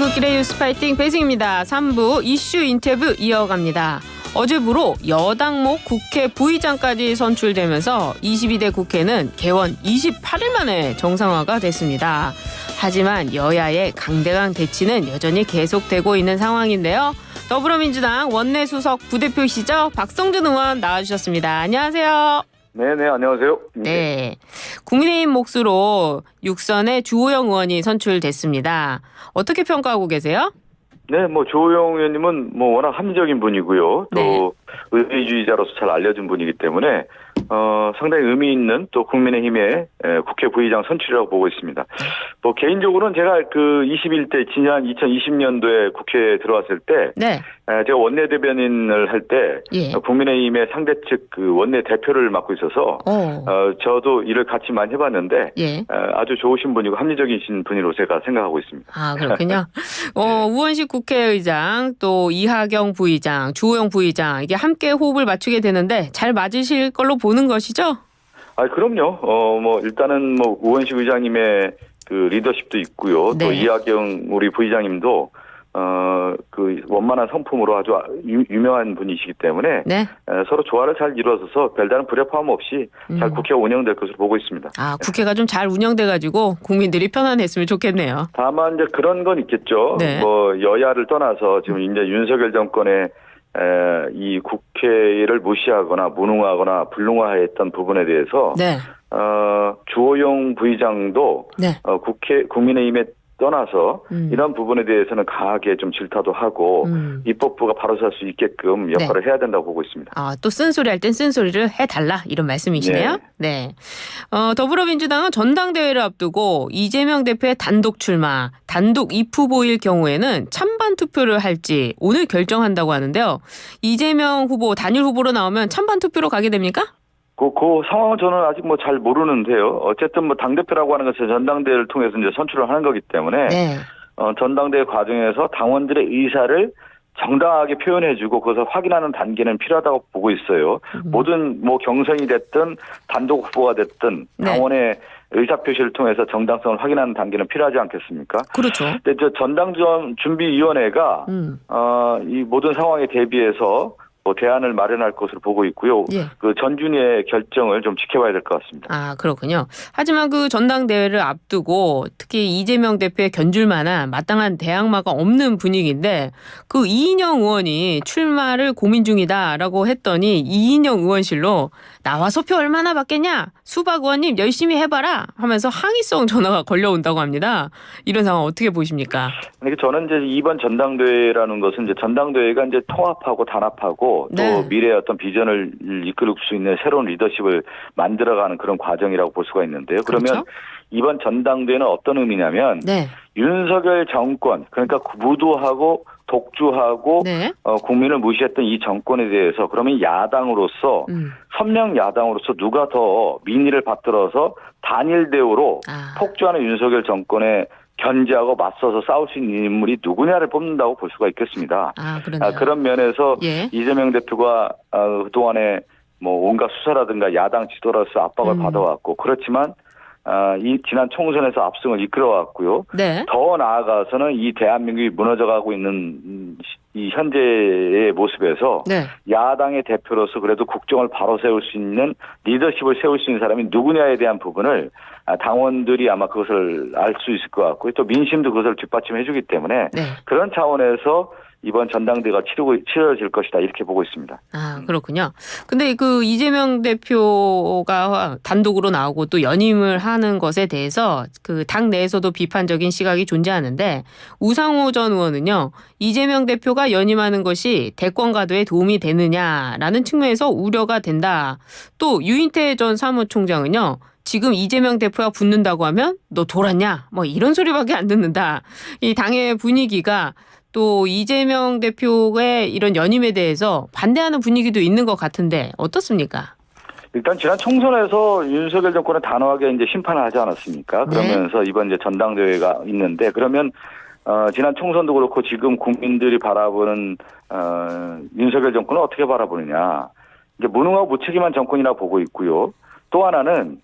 출근길의 뉴스파이팅 배승입니다. 3부 이슈 인터뷰 이어갑니다. 어제부로 여당목 국회 부의장까지 선출되면서 22대 국회는 개원 28일 만에 정상화가 됐습니다. 하지만 여야의 강대강 대치는 여전히 계속되고 있는 상황인데요. 더불어민주당 원내수석 부대표시죠? 박성준 의원 나와주셨습니다. 안녕하세요. 네네, 안녕하세요. 네, 국민의힘 몫으로 6선의 주호영 의원이 선출됐습니다. 어떻게 평가하고 계세요? 네, 주호영 의원님은 워낙 합리적인 분이고요. 또 네. 의회주의자로서 잘 알려진 분이기 때문에 상당히 의미 있는 또 국민의힘의 국회 부의장 선출이라고 보고 있습니다. 개인적으로는 제가 21대 지난 2020년도에 국회에 들어왔을 때 네. 제가 원내대변인을 할 때 예. 국민의힘의 상대측 원내대표를 맡고 있어서 저도 일을 같이 많이 해봤는데 예. 아주 좋으신 분이고 합리적이신 분으로 제가 생각하고 있습니다. 아, 그렇군요. 우원식 국회의장, 또 이하경 부의장, 주호영 부의장 이게 함께 호흡을 맞추게 되는데 잘 맞으실 걸로 보는 것이죠? 아, 그럼요. 일단은 우원식 의장님의 리더십도 있고요. 네. 또 이하경 우리 부의장님도 원만한 성품으로 아주 유명한 분이시기 때문에 네. 서로 조화를 잘 이루어져서 별다른 불협화음 없이 잘 국회가 운영될 것으로 보고 있습니다. 아, 국회가 좀 잘 운영돼가지고 국민들이 편안했으면 좋겠네요. 다만 이제 그런 건 있겠죠. 네. 여야를 떠나서 지금 이제 윤석열 정권의 이 국회를 무시하거나 무능하거나 불능화했던 부분에 대해서 네. 주호영 부의장도 네. 국민의힘에 떠나서 이런 부분에 대해서는 강하게 좀 질타도 하고 입법부가 바로 설 수 있게끔 역할을 해야 된다고 보고 있습니다. 아, 또 쓴소리 할 땐 쓴소리를 해달라 이런 말씀이시네요. 네. 더불어민주당은 전당대회를 앞두고 이재명 대표의 단독 출마, 단독 입후보일 경우에는 찬반 투표를 할지 오늘 결정한다고 하는데요. 이재명 후보 단일 후보로 나오면 찬반 투표로 가게 됩니까? 그 상황은 저는 아직 잘 모르는데요. 어쨌든 당대표라고 하는 것은 전당대회를 통해서 이제 선출을 하는 거기 때문에 네. 전당대회 과정에서 당원들의 의사를 정당하게 표현해주고 그것을 확인하는 단계는 필요하다고 보고 있어요. 모든 경선이 됐든 단독 후보가 됐든 당원의 의사표시를 통해서 정당성을 확인하는 단계는 필요하지 않겠습니까? 그렇죠. 근데 저 전당준비위원회가 이 모든 상황에 대비해서 대안을 마련할 것으로 보고 있고요. 예. 전준위의 결정을 좀 지켜봐야 될 것 같습니다. 아, 그렇군요. 하지만 전당대회를 앞두고 특히 이재명 대표의 견줄 만한 마땅한 대항마가 없는 분위기인데 이인영 의원이 출마를 고민 중이다라고 했더니 이인영 의원실로 나와서 표 얼마나 받겠냐? 수박 의원님 열심히 해봐라 하면서 항의성 전화가 걸려온다고 합니다. 이런 상황 어떻게 보십니까? 그러니까 저는 이제 이번 전당대회라는 것은 이제 전당대회가 이제 통합하고 단합하고 또 미래의 어떤 비전을 이끌 수 있는 새로운 리더십을 만들어가는 그런 과정이라고 볼 수가 있는데요. 그러면 그렇죠? 이번 전당대회는 어떤 의미냐면 윤석열 정권, 그러니까 무도하고 독주하고 국민을 무시했던 이 정권에 대해서 그러면 야당으로서 선명 야당으로서 누가 더 민의를 받들어서 단일 대우로 폭주하는 윤석열 정권에 견제하고 맞서서 싸울 수 있는 인물이 누구냐를 뽑는다고 볼 수가 있겠습니다. 그런 면에서 이재명 대표가 그동안에 온갖 수사라든가 야당 지도로서 압박을 받아왔고 그렇지만 이 지난 총선에서 압승을 이끌어왔고요. 더 나아가서는 이 대한민국이 무너져가고 있는 이 현재의 모습에서 야당의 대표로서 그래도 국정을 바로 세울 수 있는 리더십을 세울 수 있는 사람이 누구냐에 대한 부분을 당원들이 아마 그것을 알 수 있을 것 같고요. 또 민심도 그것을 뒷받침해 주기 때문에 그런 차원에서 이번 전당대회가 치러질 것이다 이렇게 보고 있습니다. 아, 그렇군요. 근데 이재명 대표가 단독으로 나오고 또 연임을 하는 것에 대해서 당 내에서도 비판적인 시각이 존재하는데 우상호 전 의원은요. 이재명 대표가 연임하는 것이 대권 가도에 도움이 되느냐라는 측면에서 우려가 된다. 또 유인태 전 사무총장은요. 지금 이재명 대표가 붙는다고 하면 너 돌았냐? 이런 소리밖에 안 듣는다. 이 당의 분위기가 또 이재명 대표의 이런 연임에 대해서 반대하는 분위기도 있는 것 같은데 어떻습니까? 일단 지난 총선에서 윤석열 정권은 단호하게 이제 심판을 하지 않았습니까? 그러면서 이번 이제 전당대회가 있는데 그러면 지난 총선도 그렇고 지금 국민들이 바라보는 윤석열 정권은 어떻게 바라보느냐? 이제 무능하고 무책임한 정권이라 보고 있고요. 또 하나는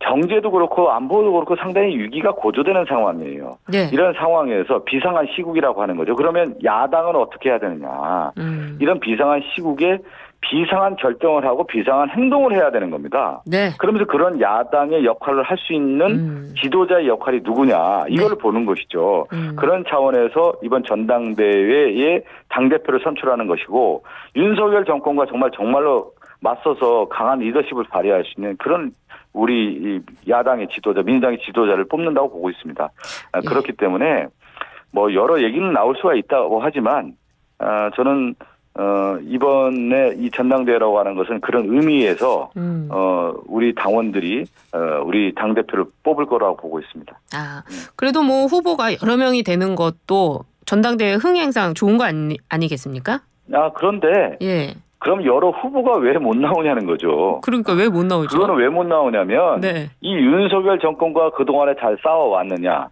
경제도 그렇고 안보도 그렇고 상당히 위기가 고조되는 상황이에요. 네. 이런 상황에서 비상한 시국이라고 하는 거죠. 그러면 야당은 어떻게 해야 되느냐. 이런 비상한 시국에 비상한 결정을 하고 비상한 행동을 해야 되는 겁니다. 네. 그러면서 그런 야당의 역할을 할 수 있는 지도자의 역할이 누구냐 이걸 보는 것이죠. 그런 차원에서 이번 전당대회에 당대표를 선출하는 것이고 윤석열 정권과 정말로 맞서서 강한 리더십을 발휘할 수 있는 그런 우리 야당의 지도자, 민주당의 지도자를 뽑는다고 보고 있습니다. 그렇기 때문에 뭐 여러 얘기는 나올 수가 있다고 하지만 저는 이번에 이 전당대회라고 하는 것은 그런 의미에서 우리 당원들이 우리 당대표를 뽑을 거라고 보고 있습니다. 그래도 뭐 후보가 여러 명이 되는 것도 전당대회 흥행상 좋은 거 아니겠습니까? 그런데 예. 그럼 여러 후보가 왜 못 나오냐는 거죠. 그러니까 왜 못 나오죠? 그거는 왜 못 나오냐면 네. 이 윤석열 정권과 그동안에 잘 싸워왔느냐.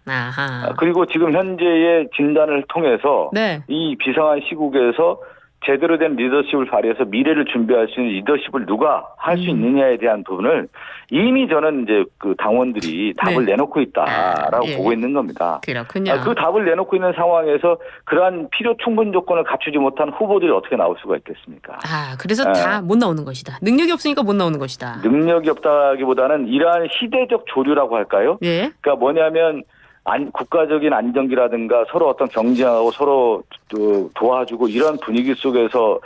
그리고 지금 현재의 진단을 통해서 네. 이 비상한 시국에서 제대로 된 리더십을 발휘해서 미래를 준비할 수 있는 리더십을 누가 할 수 있느냐에 대한 부분을 이미 저는 이제 그 당원들이 답을 내놓고 있다라고 보고 있는 겁니다. 그렇군요. 그 답을 내놓고 있는 상황에서 그러한 필요 충분 조건을 갖추지 못한 후보들이 어떻게 나올 수가 있겠습니까? 그래서 다 못 나오는 것이다. 능력이 없으니까 못 나오는 것이다. 능력이 없다기보다는 이러한 시대적 조류라고 할까요? 예. 그러니까 뭐냐면 국가적인 안정기라든가 서로 어떤 경쟁하고 서로 도와주고 이런 분위기 속에서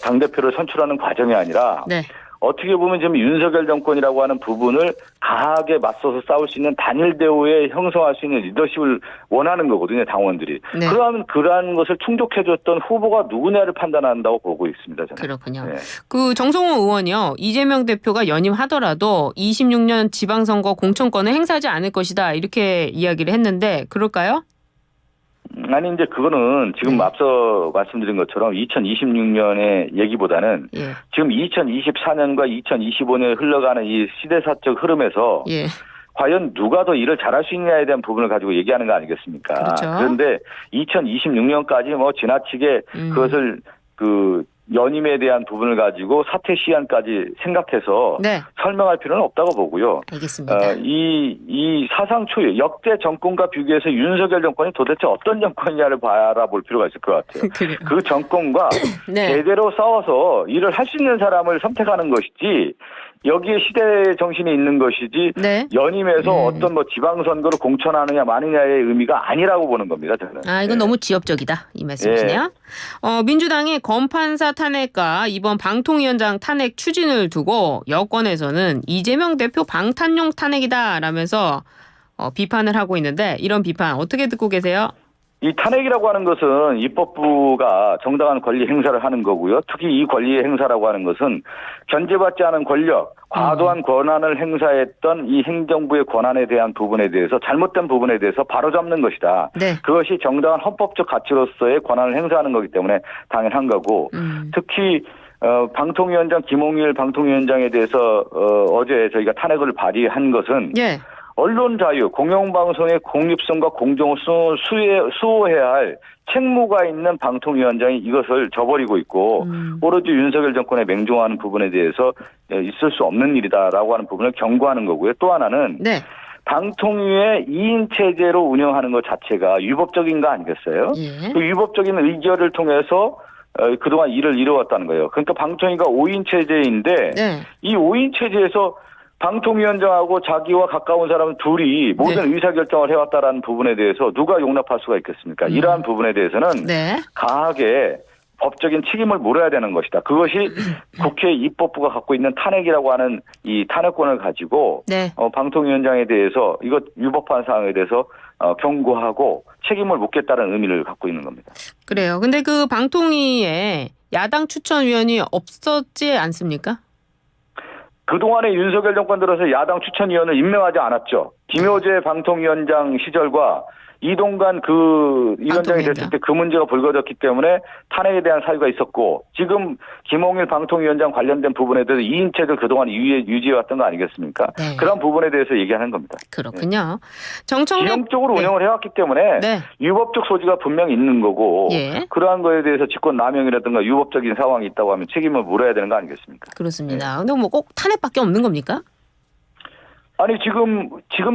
당대표를 선출하는 과정이 아니라 네. 어떻게 보면 지금 윤석열 정권이라고 하는 부분을 강하게 맞서서 싸울 수 있는 단일 대우에 형성할 수 있는 리더십을 원하는 거거든요, 당원들이. 네. 그러한 것을 충족해줬던 후보가 누구냐를 판단한다고 보고 있습니다, 저는. 그렇군요. 네. 그 정성호 의원이요, 이재명 대표가 연임하더라도 26년 지방선거 공천권을 행사하지 않을 것이다 이렇게 이야기를 했는데 그럴까요? 아니 이제 그거는 지금 앞서 말씀드린 것처럼 2026년의 얘기보다는 지금 2024년과 2025년에 흘러가는 이 시대사적 흐름에서 과연 누가 더 일을 잘할 수 있냐에 대한 부분을 가지고 얘기하는 거 아니겠습니까? 그렇죠. 그런데 2026년까지 뭐 지나치게 그것을 연임에 대한 부분을 가지고 사퇴 시한까지 생각해서 설명할 필요는 없다고 보고요. 알겠습니다. 이 사상 초유 역대 정권과 비교해서 윤석열 정권이 도대체 어떤 정권이냐를 바라볼 필요가 있을 것 같아요. 그 정권과 제대로 싸워서 일을 할 수 있는 사람을 선택하는 것이지 여기에 시대 정신이 있는 것이지 연임에서 어떤 뭐 지방선거를 공천하느냐 마느냐의 의미가 아니라고 보는 겁니다. 저는. 이건 너무 지엽적이다 이 말씀이시네요. 민주당의 검판사 탄핵과 이번 방통위원장 탄핵 추진을 두고 여권에서는 이재명 대표 방탄용 탄핵이다라면서 비판을 하고 있는데 이런 비판 어떻게 듣고 계세요? 이 탄핵이라고 하는 것은 입법부가 정당한 권리 행사를 하는 거고요. 특히 이 권리 행사라고 하는 것은 견제받지 않은 권력, 과도한 권한을 행사했던 이 행정부의 권한에 대한 부분에 대해서 잘못된 부분에 대해서 바로잡는 것이다. 그것이 정당한 헌법적 가치로서의 권한을 행사하는 거기 때문에 당연한 거고 특히 방통위원장 김홍일 방통위원장에 대해서 어제 저희가 탄핵을 발의한 것은 언론 자유, 공영방송의 공립성과 공정을 수호해야 할 책무가 있는 방통위원장이 이것을 저버리고 있고 오로지 윤석열 정권에 맹종하는 부분에 대해서 있을 수 없는 일이다라고 하는 부분을 경고하는 거고요. 또 하나는 방통위의 2인 체제로 운영하는 것 자체가 위법적인 거 아니겠어요? 그 위법적인 의결을 통해서 그동안 일을 이뤄왔다는 거예요. 그러니까 방통위가 5인 체제인데 이 5인 체제에서 방통위원장하고 자기와 가까운 사람 둘이 모든 의사결정을 해왔다라는 부분에 대해서 누가 용납할 수가 있겠습니까? 이러한 부분에 대해서는 강하게 법적인 책임을 물어야 되는 것이다. 그것이 국회 입법부가 갖고 있는 탄핵이라고 하는 이 탄핵권을 가지고 방통위원장에 대해서 이것 위법한 사항에 대해서 경고하고 책임을 묻겠다는 의미를 갖고 있는 겁니다. 그래요. 근데 그 방통위에 야당 추천위원이 없었지 않습니까? 그동안에 윤석열 정권 들어서 야당 추천위원을 임명하지 않았죠. 김효재 방통위원장 시절과 이동관 그 위원장이 됐을 때 그 문제가 불거졌기 때문에 탄핵에 대한 사유가 있었고 지금 김홍일 방통위원장 관련된 부분에 대해서 2인 체제를 그동안 유지해왔던 거 아니겠습니까? 그런 부분에 대해서 얘기하는 겁니다. 그렇군요. 정청래 지형적으로 운영을 해왔기 때문에 유법적 소지가 분명히 있는 거고 그러한 거에 대해서 직권 남용이라든가 유법적인 상황이 있다고 하면 책임을 물어야 되는 거 아니겠습니까? 그렇습니다. 근데 뭐 꼭 탄핵밖에 없는 겁니까? 아니 지금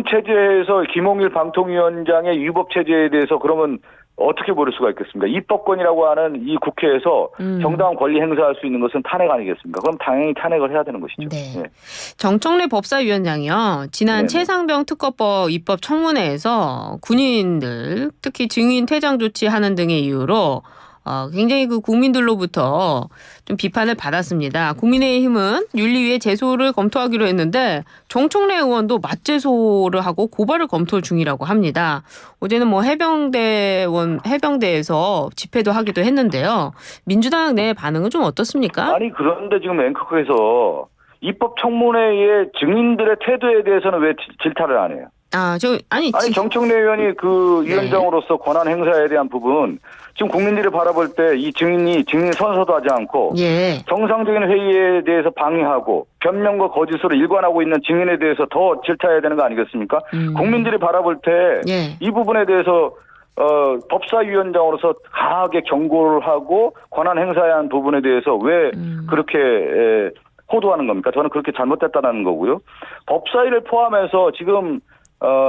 체제에서 김홍일 방통위원장의 위법 체제에 대해서 그러면 어떻게 모를 수가 있겠습니까? 입법권이라고 하는 이 국회에서 정당한 권리 행사할 수 있는 것은 탄핵 아니겠습니까? 그럼 당연히 탄핵을 해야 되는 것이죠. 네. 네. 정청래 법사위원장이요. 지난 최상병 특검법 입법 청문회에서 군인들 특히 증인 퇴장 조치하는 등의 이유로 굉장히 그 국민들로부터 좀 비판을 받았습니다. 국민의힘은 윤리위에 제소를 검토하기로 했는데 정청래 의원도 맞제소를 하고 고발을 검토 중이라고 합니다. 어제는 뭐 해병대에서 집회도 하기도 했는데요. 민주당 내 반응은 좀 어떻습니까? 아니 그런데 지금 앵커에서 입법 청문회의 증인들의 태도에 대해서는 왜 질타를 안 해요? 아니 정청래 의원이 그 위원장으로서 권한 행사에 대한 부분 지금 국민들이 바라볼 때 이 증인 선서도 하지 않고 정상적인 회의에 대해서 방해하고 변명과 거짓으로 일관하고 있는 증인에 대해서 더 질타해야 되는 거 아니겠습니까? 국민들이 바라볼 때 이 부분에 대해서 법사위원장으로서 강하게 경고를 하고 권한 행사해야 하는 부분에 대해서 왜 그렇게 호도하는 겁니까? 저는 그렇게 잘못됐다는 거고요. 법사위를 포함해서 지금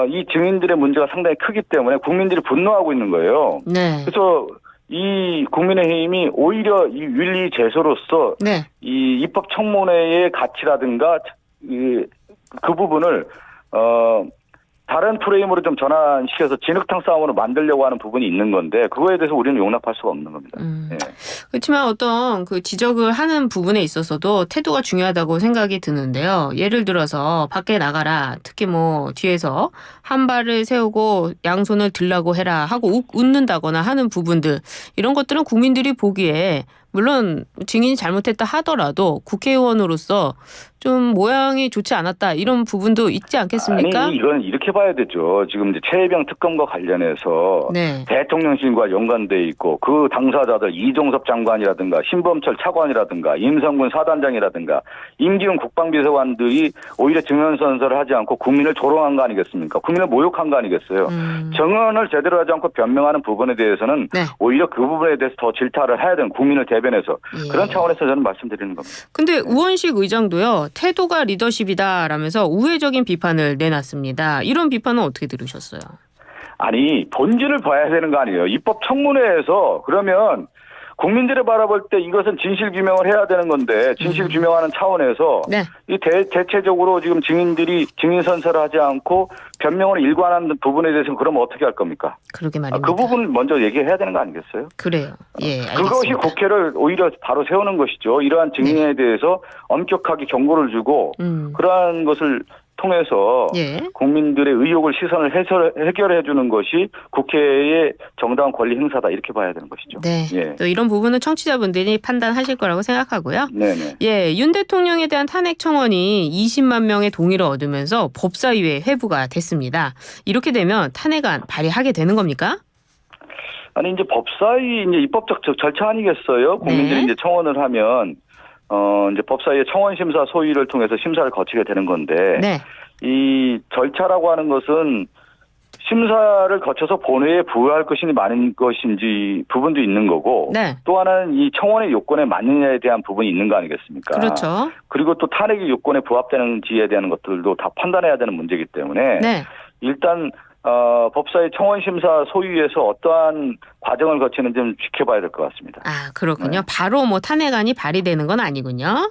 이 증인들의 문제가 상당히 크기 때문에 국민들이 분노하고 있는 거예요. 네. 그래서 이 국민의힘이 오히려 이 윤리 제소로서 이 입법 청문회의 가치라든가 그 부분을 다른 프레임으로 좀 전환시켜서 진흙탕 싸움으로 만들려고 하는 부분이 있는 건데 그거에 대해서 우리는 용납할 수가 없는 겁니다. 네. 그렇지만 어떤 그 지적을 하는 부분에 있어서도 태도가 중요하다고 생각이 드는데요. 예를 들어서 밖에 나가라. 특히 뭐 뒤에서 한 발을 세우고 양손을 들라고 해라 하고 웃는다거나 하는 부분들 이런 것들은 국민들이 보기에 물론 증인이 잘못했다 하더라도 국회의원으로서 좀 모양이 좋지 않았다 이런 부분도 있지 않겠습니까? 아니 이건 이렇게 봐야 되죠. 지금 이제 최혜병 특검과 관련해서 대통령실과 연관돼 있고 그 당사자들 이종섭 장관이라든가 신범철 차관이라든가 임성근 사단장이라든가 임기훈 국방비서관들이 오히려 증언 선서를 하지 않고 국민을 조롱한 거 아니겠습니까? 국민을 모욕한 거 아니겠어요? 증언을 제대로 하지 않고 변명하는 부분에 대해서는 오히려 그 부분에 대해서 더 질타를 해야 되는 국민을 대변해서 그런 차원에서 저는 말씀드리는 겁니다. 근데 우원식 의장도요. 태도가 리더십이다라면서 우회적인 비판을 내놨습니다. 이런 비판은 어떻게 들으셨어요? 아니 본질을 봐야 되는 거 아니에요. 입법 청문회에서 그러면 국민들이 바라볼 때 이것은 진실 규명을 해야 되는 건데 진실 규명하는 차원에서 이 대체적으로 지금 증인들이 증인 선서를 하지 않고 변명을 일관하는 부분에 대해서는 그러면 어떻게 할 겁니까? 그러게 말입니다. 그 부분 먼저 얘기해야 되는 거 아니겠어요? 그래요. 예, 알겠습니다. 그것이 국회를 오히려 바로 세우는 것이죠. 이러한 증인에 대해서 엄격하게 경고를 주고 그러한 것을 통해서 국민들의 의혹을 시선을 해결해 주는 것이 국회의 정당한 권리 행사다 이렇게 봐야 되는 것이죠. 네. 또 이런 부분은 청취자분들이 판단하실 거라고 생각하고요. 윤 대통령에 대한 탄핵 청원이 20만 명의 동의를 얻으면서 법사위에 회부가 됐습니다. 이렇게 되면 탄핵안 발의하게 되는 겁니까? 아니 이제 법사위 이제 입법적 절차 아니겠어요? 국민들이 이제 청원을 하면 이제 법사위의 청원 심사 소위를 통해서 심사를 거치게 되는 건데 이 절차라고 하는 것은 심사를 거쳐서 본회의에 부여할 것이 많은 것인지 부분도 있는 거고 또 하나는 이 청원의 요건에 맞느냐에 대한 부분이 있는 거 아니겠습니까? 그렇죠. 그리고 또 탄핵의 요건에 부합되는지에 대한 것들도 다 판단해야 되는 문제이기 때문에 일단 법사위 청원심사 소위에서 어떠한 과정을 거치는지 좀 지켜봐야 될 것 같습니다. 아, 그렇군요. 바로 뭐 탄핵안이 발의되는 건 아니군요.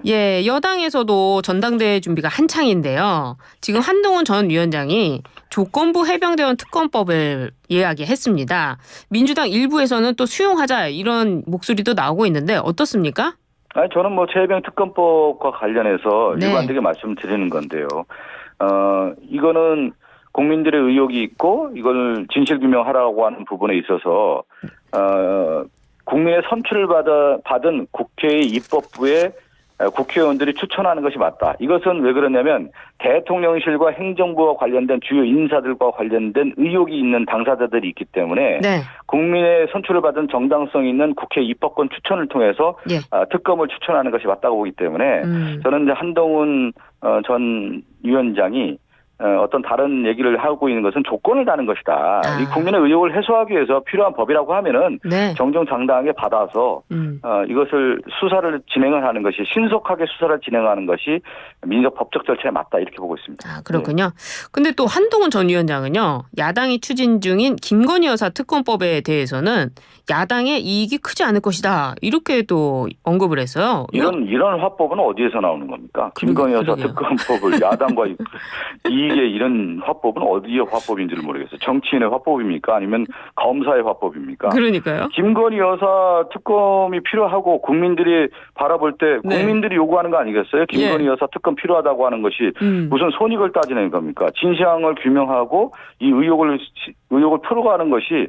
예, 여당에서도 전당대회 준비가 한창인데요. 지금 한동훈 전 위원장이 조건부 해병대원 특검법을 이야기했습니다. 민주당 일부에서는 또 수용하자 이런 목소리도 나오고 있는데 어떻습니까? 아니 저는 뭐 최혜병 특검법과 관련해서 일관되게 말씀드리는 건데요. 이거는 국민들의 의혹이 있고 이걸 진실규명하라고 하는 부분에 있어서 국민의 선출을 받은 국회의 입법부에 국회의원들이 추천하는 것이 맞다. 이것은 왜 그러냐면 대통령실과 행정부와 관련된 주요 인사들과 관련된 의혹이 있는 당사자들이 있기 때문에 국민의 선출을 받은 정당성 있는 국회 입법권 추천을 통해서 특검을 추천하는 것이 맞다고 보기 때문에 저는 이제 한동훈 전 위원장이 어떤 다른 얘기를 하고 있는 것은 조건을 다는 것이다. 이 국민의 의혹을 해소하기 위해서 필요한 법이라고 하면은 네. 정정당당하게 받아서 이것을 수사를 진행을 하는 것이 신속하게 수사를 진행하는 것이 민주적 법적 절차에 맞다 이렇게 보고 있습니다. 아, 그렇군요. 근데 또 한동훈 전 위원장은요. 야당이 추진 중인 김건희 여사 특검법에 대해서는 야당의 이익이 크지 않을 것이다. 이렇게 또 언급을 했어요. 이런 화법은 어디에서 나오는 겁니까? 김건희 여사 특검법을 야당과 이익의 이런 화법은 어디의 화법인지를 모르겠어요. 정치인의 화법입니까? 아니면 검사의 화법입니까? 그러니까요. 김건희 여사 특검이 필요하고 국민들이 바라볼 때 국민들이 요구하는 거 아니겠어요? 김건희 여사 특검 필요하다고 하는 것이 무슨 손익을 따지는 겁니까? 진실을 규명하고 이 의혹을 풀어가는 것이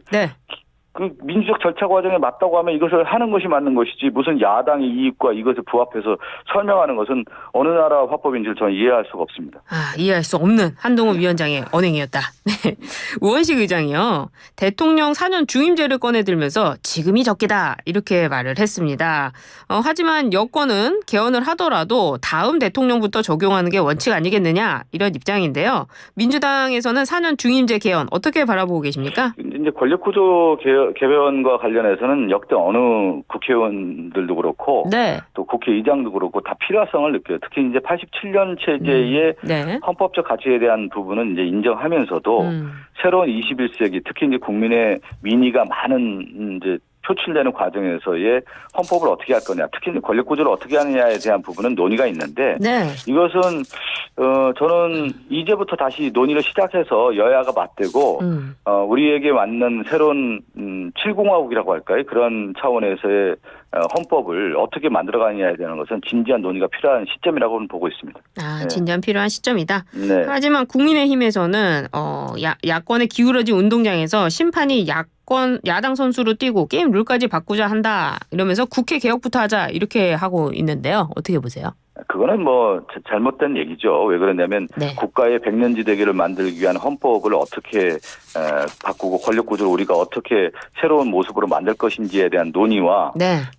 그 민주적 절차 과정에 맞다고 하면 이것을 하는 것이 맞는 것이지 무슨 야당의 이익과 이것을 부합해서 설명하는 것은 어느 나라 화법인지를 저는 이해할 수가 없습니다. 아, 이해할 수 없는 한동훈 위원장의 언행이었다. 네. 우원식 의장이요. 대통령 4년 중임제를 꺼내들면서 지금이 적기다 이렇게 말을 했습니다. 하지만 여권은 개헌을 하더라도 다음 대통령부터 적용하는 게 원칙 아니겠느냐 이런 입장인데요. 민주당에서는 4년 중임제 개헌 어떻게 바라보고 계십니까? 이제 권력구조 개편과 관련해서는 역대 어느 국회의원들도 그렇고 또 국회의장도 그렇고 다 필요성을 느껴요. 특히 이제 87년 체제의 헌법적 가치에 대한 부분은 이제 인정하면서도 새로운 21세기 특히 이제 국민의 민의가 많은 이제 표출되는 과정에서의 헌법을 어떻게 할 거냐, 특히 권력 구조를 어떻게 하느냐에 대한 부분은 논의가 있는데 이것은 저는 이제부터 다시 논의를 시작해서 여야가 맞대고 우리에게 맞는 새로운 7공화국이라고 할까요? 그런 차원에서의 헌법을 어떻게 만들어가느냐에 대한 것은 진지한 논의가 필요한 시점이라고는 보고 있습니다. 아, 진지한 필요한 시점이다. 하지만 국민의힘에서는 야권에 기울어진 운동장에서 심판이 야당 선수로 뛰고 게임 룰까지 바꾸자 한다 이러면서 국회 개혁부터 하자 이렇게 하고 있는데요. 어떻게 보세요? 그거는 뭐 잘못된 얘기죠. 왜 그러냐면 국가의 백년지대계를 만들기 위한 헌법을 어떻게 바꾸고 권력구조를 우리가 어떻게 새로운 모습으로 만들 것인지에 대한 논의와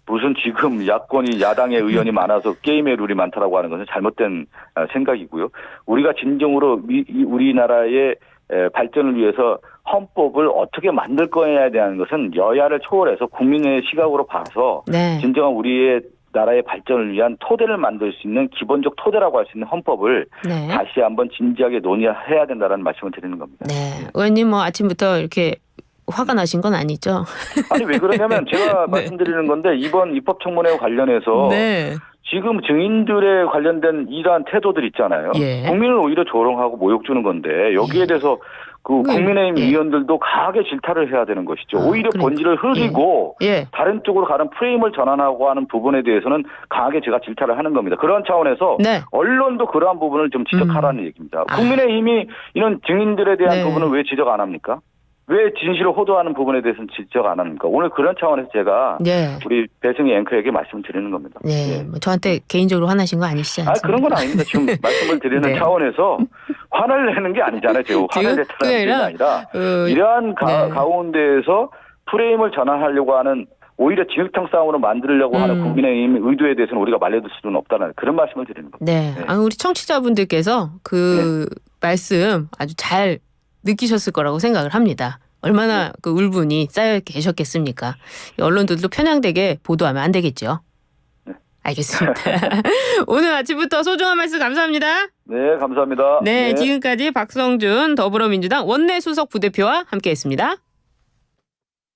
무슨 지금 야당의 의원이 많아서 게임의 룰이 많다라고 하는 것은 잘못된 생각이고요. 우리가 진정으로 우리나라의 발전을 위해서 헌법을 어떻게 만들 거냐에 대한 것은 여야를 초월해서 국민의 시각으로 봐서 진정한 우리의 나라의 발전을 위한 토대를 만들 수 있는 기본적 토대라고 할 수 있는 헌법을 다시 한번 진지하게 논의해야 된다는 말씀을 드리는 겁니다. 의원님 뭐 아침부터 이렇게 화가 나신 건 아니죠? 아니 왜 그러냐면 제가 말씀드리는 건데 이번 입법청문회 관련해서 지금 증인들에 관련된 이러한 태도들 있잖아요. 국민을 오히려 조롱하고 모욕 주는 건데 여기에 대해서 그 국민의힘 의원들도 강하게 질타를 해야 되는 것이죠. 오히려 본질을 흐리고 다른 쪽으로 가는 프레임을 전환하고 하는 부분에 대해서는 강하게 제가 질타를 하는 겁니다. 그런 차원에서 언론도 그러한 부분을 좀 지적하라는 얘기입니다. 국민의힘이 이런 증인들에 대한 부분은 왜 지적 안 합니까? 왜 진실을 호도하는 부분에 대해서는 지적 안 합니까? 오늘 그런 차원에서 제가 우리 배승희 앵커에게 말씀을 드리는 겁니다. 뭐 저한테 개인적으로 화나신 거 아니시지 않습니까? 그런 건 아닙니다. 지금 말씀을 드리는 차원에서 화를 내는 게 아니잖아요. 제가 화를 냈다는 게 아니라 이러한 가운데에서 프레임을 전환하려고 하는 오히려 진흙탕 싸움으로 만들려고 하는 국민의힘 의도에 대해서는 우리가 말려들 수는 없다는 그런 말씀을 드리는 겁니다. 우리 청취자분들께서 그 말씀 아주 잘 느끼셨을 거라고 생각을 합니다. 얼마나 그 울분이 쌓여 계셨겠습니까? 언론들도 편향되게 보도하면 안 되겠죠. 알겠습니다. 오늘 아침부터 소중한 말씀 감사합니다. 네, 감사합니다. 지금까지 박성준 더불어민주당 원내수석 부대표와 함께했습니다.